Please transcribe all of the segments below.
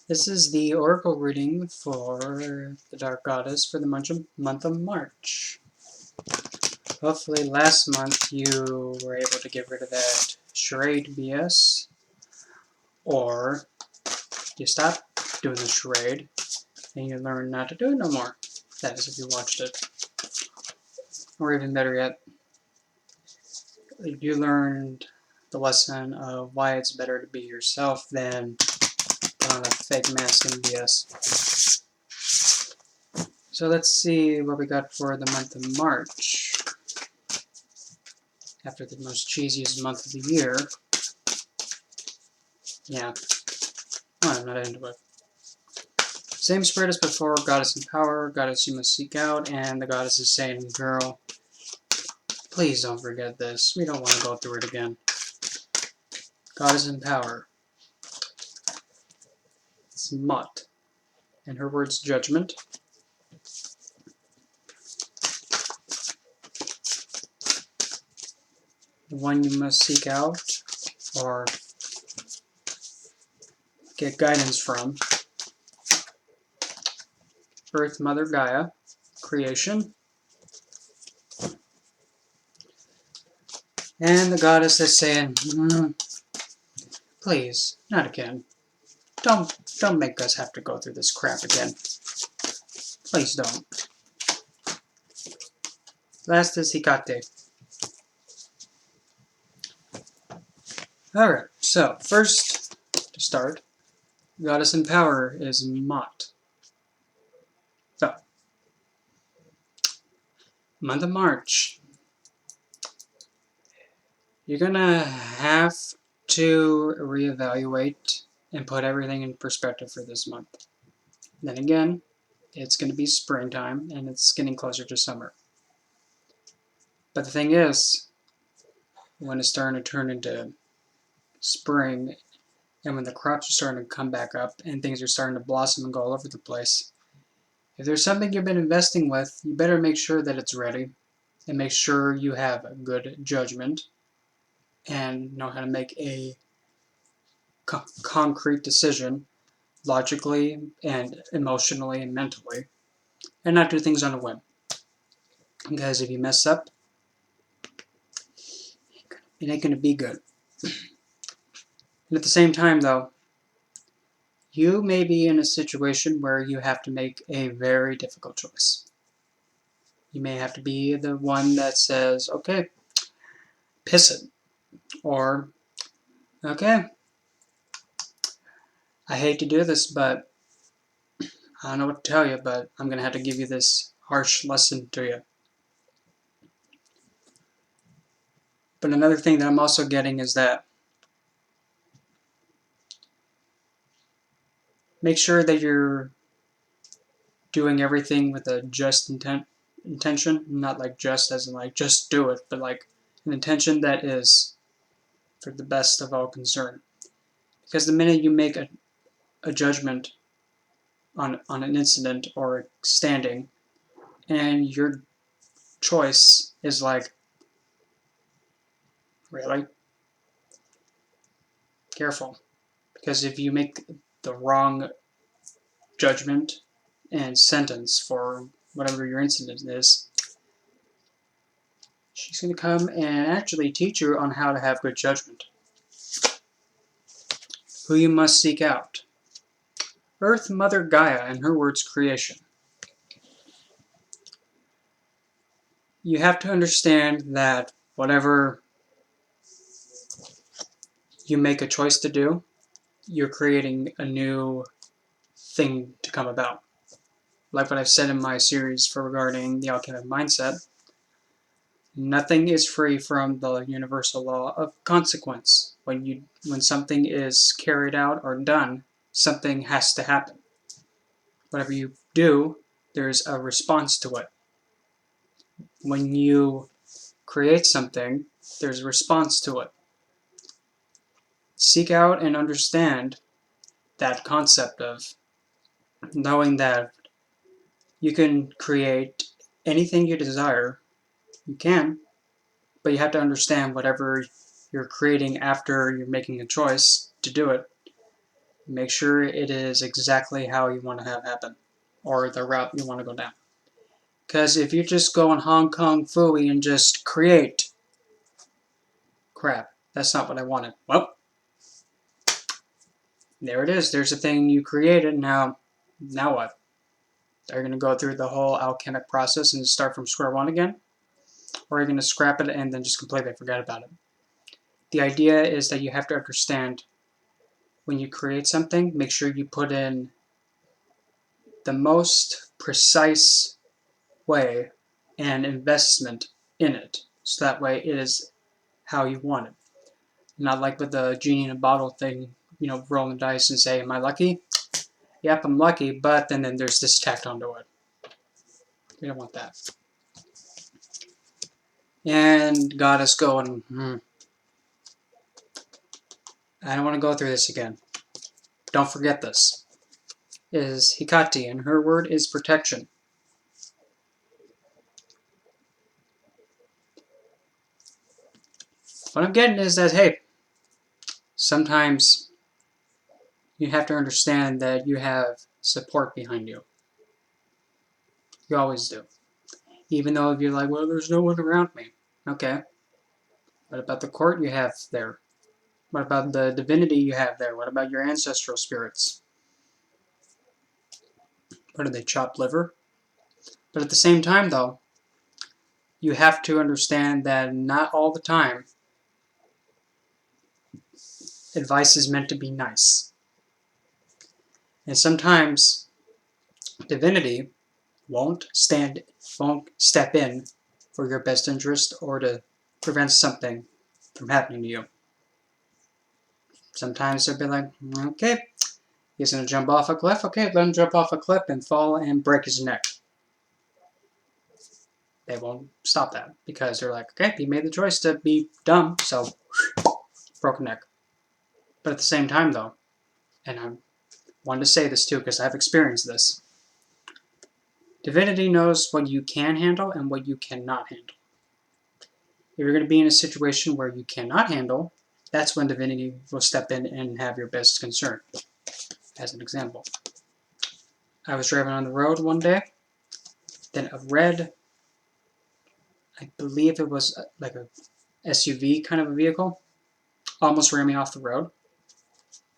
This is the oracle reading for the Dark Goddess for the month of March. Hopefully last month you were able to get rid of that charade BS, or you stopped doing the charade and you learned not to do it no more. That is if you watched it. Or even better yet, you learned the lesson of why it's better to be yourself than put on a fake mask and BS. So let's see what we got for the month of March. After the most cheesiest month of the year. Yeah. Oh, I'm not into it. Same spread as before, goddess in power, goddess you must seek out, and the goddess is saying, girl, please don't forget this. We don't want to go through it again. Goddess in power. It's Mutt. And her word's judgment. The one you must seek out, or get guidance from. Earth Mother Gaia. Creation. And the goddess is saying, please, not again. Don't make us have to go through this crap again. Please don't. Last is Hikate. Alright, so first, to start, goddess in power is Mott. So, month of March. You're gonna have to reevaluate and put everything in perspective for this month. Then again, it's gonna be springtime and it's getting closer to summer. But the thing is, when it's starting to turn into spring, and when the crops are starting to come back up and things are starting to blossom and go all over the place, if there's something you've been investing with, you better make sure that it's ready and make sure you have a good judgment and know how to make a concrete decision logically and emotionally and mentally, and not do things on a whim. Because if you mess up, it ain't going to be good. And at the same time, though, you may be in a situation where you have to make a very difficult choice. You may have to be the one that says, okay, piss it. Or, okay, I hate to do this, but I don't know what to tell you, but I'm going to have to give you this harsh lesson to you. But another thing that I'm also getting is that make sure that you're doing everything with a just intention, not like just as in like just do it, but like an intention that is for the best of all concerned. Because the minute you make a judgment on an incident or standing, and your choice is like, really? Careful. Because if you make the wrong judgment and sentence for whatever your incident is, she's going to come and actually teach you on how to have good judgment. Who you must seek out. Earth Mother Gaia, and her words creation. You have to understand that whatever you make a choice to do, you're creating a new thing to come about. Like what I've said in my series for regarding the alchemic mindset, nothing is free from the universal law of consequence. When something is carried out or done, something has to happen. Whatever you do, there's a response to it. When you create something, there's a response to it. Seek out and understand that concept of knowing that you can create anything you desire. You can, but you have to understand whatever you're creating after you're making a choice to do it. make sure it is exactly how you want to have happen, or the route you want to go down. Because if you just go on Hong Kong Fooey and just create, crap, that's not what I wanted. Well, there it is. There's a thing you created. Now what? Are you going to go through the whole alchemic process and start from square one again? Or are you going to scrap it and then just completely forget about it? The idea is that you have to understand when you create something, make sure you put in the most precise way and investment in it. So that way it is how you want it. Not like with the genie in a bottle thing, rolling the dice and say, am I lucky? Yep, I'm lucky, but then there's this tacked onto it. We don't want that. And got us going, I don't want to go through this again. Don't forget this. Is Hikati, and her word is protection. What I'm getting is that, hey, sometimes you have to understand that you have support behind you. You always do. Even though if you're like, well, there's no one around me. Okay. What about the court you have there? What about the divinity you have there? What about your ancestral spirits? What do they, chop liver? But at the same time, though, you have to understand that not all the time advice is meant to be nice. And sometimes divinity won't step in for your best interest or to prevent something from happening to you. Sometimes they'll be like, okay, he's going to jump off a cliff. Okay, let him jump off a cliff and fall and break his neck. They won't stop that because they're like, okay, he made the choice to be dumb, so broke a neck. But at the same time, though, and I wanted to say this too because I've experienced this, divinity knows what you can handle and what you cannot handle. If you're going to be in a situation where you cannot handle, that's when divinity will step in and have your best concern. As an example, I was driving on the road one day, then a red, I believe it was like a SUV kind of a vehicle, almost ran me off the road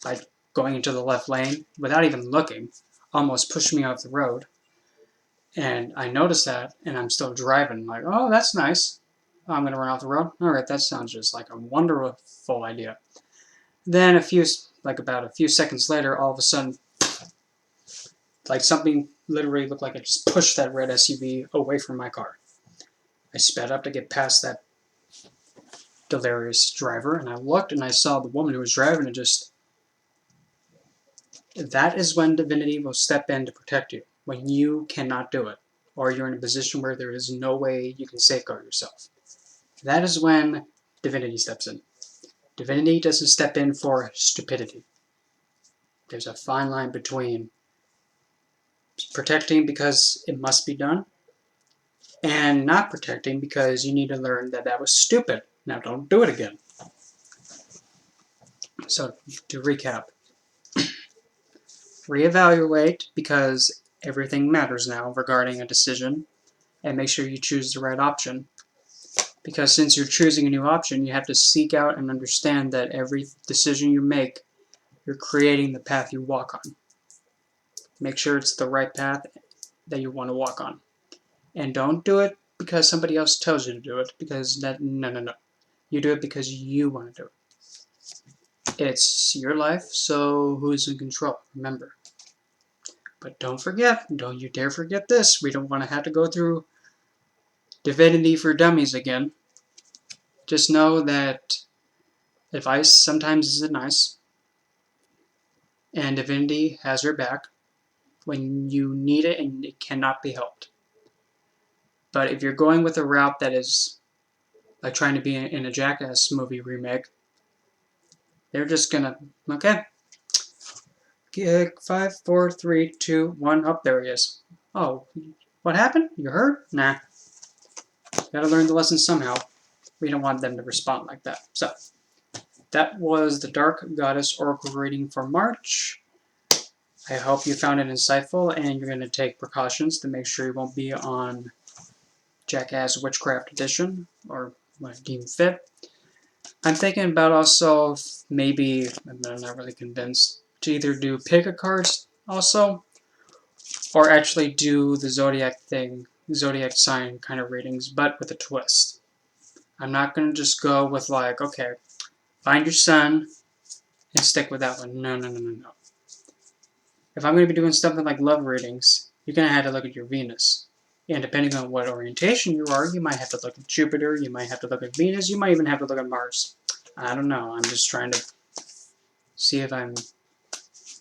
by going into the left lane without even looking, almost pushed me off the road. And I noticed that, and I'm still driving, like, oh, that's nice. Oh, I'm going to run off the road? Alright, that sounds just like a wonderful idea. Then about a few seconds later, all of a sudden, like something literally looked like it just pushed that red SUV away from my car. I sped up to get past that delirious driver, and I looked and I saw the woman who was driving and just... That is when divinity will step in to protect you, when you cannot do it, or you're in a position where there is no way you can safeguard yourself. That is when divinity steps in. Divinity doesn't step in for stupidity. There's a fine line between protecting because it must be done, and not protecting because you need to learn that that was stupid. Now don't do it again. So to recap, reevaluate because everything matters now regarding a decision, and make sure you choose the right option. Because since you're choosing a new option, you have to seek out and understand that every decision you make, you're creating the path you walk on. Make sure it's the right path that you want to walk on. And don't do it because somebody else tells you to do it, because no. You do it because you want to do it. It's your life, so who's in control? Remember. But don't you dare forget this. We don't want to have to go through Divinity for Dummies again. Just know that advice sometimes isn't nice, and divinity has your back when you need it and it cannot be helped. But if you're going with a route that is like trying to be in a Jackass movie remake, they're just gonna, okay, 5, 4, 3, 2, 1, up there he is. Oh, what happened? You hurt? Nah. Gotta learn the lesson somehow. We don't want them to respond like that. So, that was the Dark Goddess Oracle reading for March. I hope you found it insightful and you're going to take precautions to make sure you won't be on Jackass Witchcraft Edition or what deem fit. I'm thinking about also maybe, I'm not really convinced, to either do pick-a cards also or actually do the zodiac thing, zodiac sign kind of readings, but with a twist. I'm not going to just go with like, okay, find your sun and stick with that one. No, no, no, no, no. If I'm going to be doing something like love readings, you're going to have to look at your Venus. And depending on what orientation you are, you might have to look at Jupiter, you might have to look at Venus, you might even have to look at Mars. I don't know. I'm just trying to see if I'm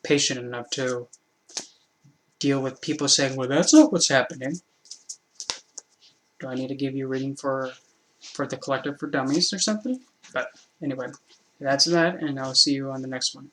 patient enough to deal with people saying, well, that's not what's happening. Do I need to give you a reading for the Collective for Dummies or something? But anyway, that's that, and I'll see you on the next one.